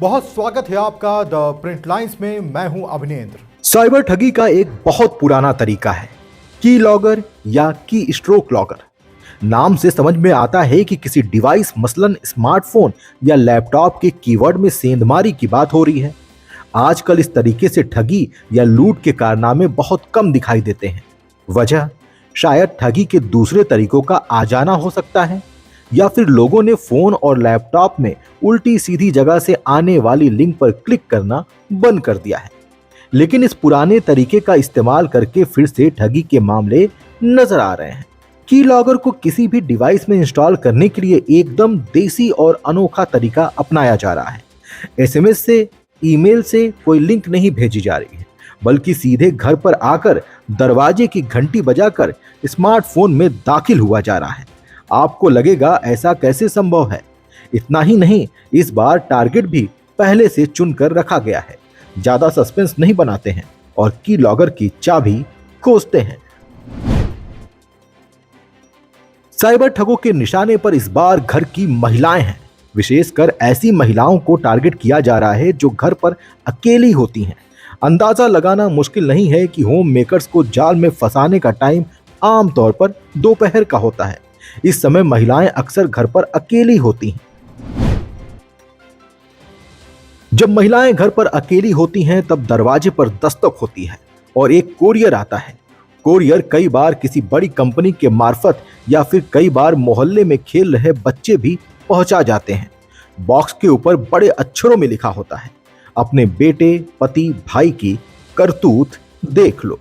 बहुत स्वागत है आपका द प्रिंट लाइंस में। मैं हूं अभिनेंद्र। साइबर ठगी का एक बहुत पुराना तरीका है की लॉगर या की स्ट्रोक लॉगर। नाम से समझ में आता है कि किसी डिवाइस मसलन स्मार्टफोन या लैपटॉप के कीवर्ड में सेंधमारी की बात हो रही है। आजकल इस तरीके से ठगी या लूट के कारनामे बहुत कम दिखाई देते हैं। वजह शायद ठगी के दूसरे तरीकों का आ जाना हो सकता है, या फिर लोगों ने फोन और लैपटॉप में उल्टी सीधी जगह से आने वाली लिंक पर क्लिक करना बंद कर दिया है। लेकिन इस पुराने तरीके का इस्तेमाल करके फिर से ठगी के मामले नजर आ रहे हैं। की लॉगर को किसी भी डिवाइस में इंस्टॉल करने के लिए एकदम देसी और अनोखा तरीका अपनाया जा रहा है। एसएमएस से, ईमेल से कोई लिंक नहीं भेजी जा रही है, बल्कि सीधे घर पर आकर दरवाजे की घंटी बजाकर स्मार्टफोन में दाखिल हुआ जा रहा है। आपको लगेगा ऐसा कैसे संभव है। इतना ही नहीं, इस बार टारगेट भी पहले से चुनकर रखा गया है। ज्यादा सस्पेंस नहीं बनाते हैं और की लॉगर की चाबी खोजते हैं। साइबर ठगों के निशाने पर इस बार घर की महिलाएं हैं। विशेषकर ऐसी महिलाओं को टारगेट किया जा रहा है जो घर पर अकेली होती हैं। अंदाजा लगाना मुश्किल नहीं है कि होम मेकर्स को जाल में फंसाने का टाइम आमतौर पर दोपहर का होता है। इस समय महिलाएं अक्सर घर पर अकेली होती हैं। जब महिलाएं घर पर अकेली होती हैं तब दरवाजे पर दस्तक होती है और एक कोरियर आता है। कोरियर कई बार किसी बड़ी कंपनी के मार्फत या फिर कई बार मोहल्ले में खेल रहे बच्चे भी पहुंचा जाते हैं। बॉक्स के ऊपर बड़े अक्षरों में लिखा होता है, अपने बेटे, पति, भाई की करतूत देख लो।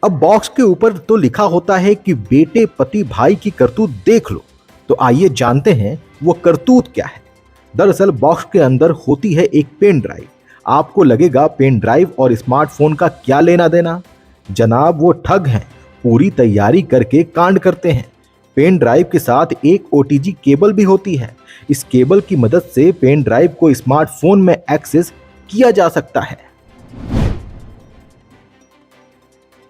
अब बॉक्स के ऊपर तो लिखा होता है कि बेटे, पति, भाई की करतूत देख लो, तो आइए जानते हैं वो करतूत क्या है। दरअसल बॉक्स के अंदर होती है एक पेन ड्राइव। आपको लगेगा पेन ड्राइव और स्मार्टफोन का क्या लेना देना। जनाब, वो ठग हैं, पूरी तैयारी करके कांड करते हैं। पेन ड्राइव के साथ एक ओटीजी केबल भी होती है। इस केबल की मदद से पेन ड्राइव को स्मार्टफोन में एक्सेस किया जा सकता है।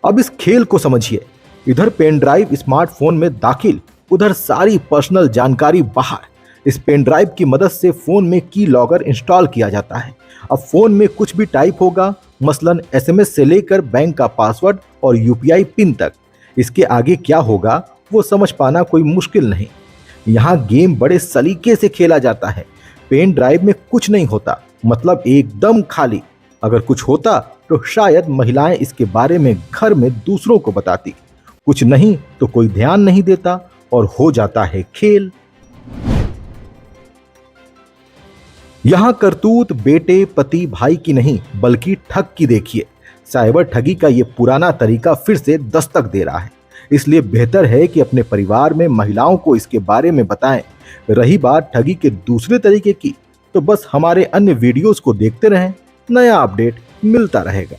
अब इस खेल को समझिए। इधर पेन ड्राइव स्मार्टफोन में दाखिल, उधर सारी पर्सनल जानकारी बाहर। इस पेन ड्राइव की मदद से फोन में की लॉगर इंस्टॉल किया जाता है। अब फोन में कुछ भी टाइप होगा, मसलन एसएमएस से लेकर बैंक का पासवर्ड और यूपीआई पिन तक। इसके आगे क्या होगा वो समझ पाना कोई मुश्किल नहीं। यहाँ गेम बड़े सलीके से खेला जाता है। पेन ड्राइव में कुछ नहीं होता, मतलब एकदम खाली। अगर कुछ होता तो शायद महिलाएं इसके बारे में घर में दूसरों को बताती। कुछ नहीं तो कोई ध्यान नहीं देता और हो जाता है खेल। यहां करतूत बेटे, पति, भाई की नहीं बल्कि ठग की देखिए। साइबर ठगी का यह पुराना तरीका फिर से दस्तक दे रहा है। इसलिए बेहतर है कि अपने परिवार में महिलाओं को इसके बारे में बताएं। रही बात ठगी के दूसरे तरीके की, तो बस हमारे अन्य वीडियोस को देखते रहें, नया अपडेट मिलता रहेगा।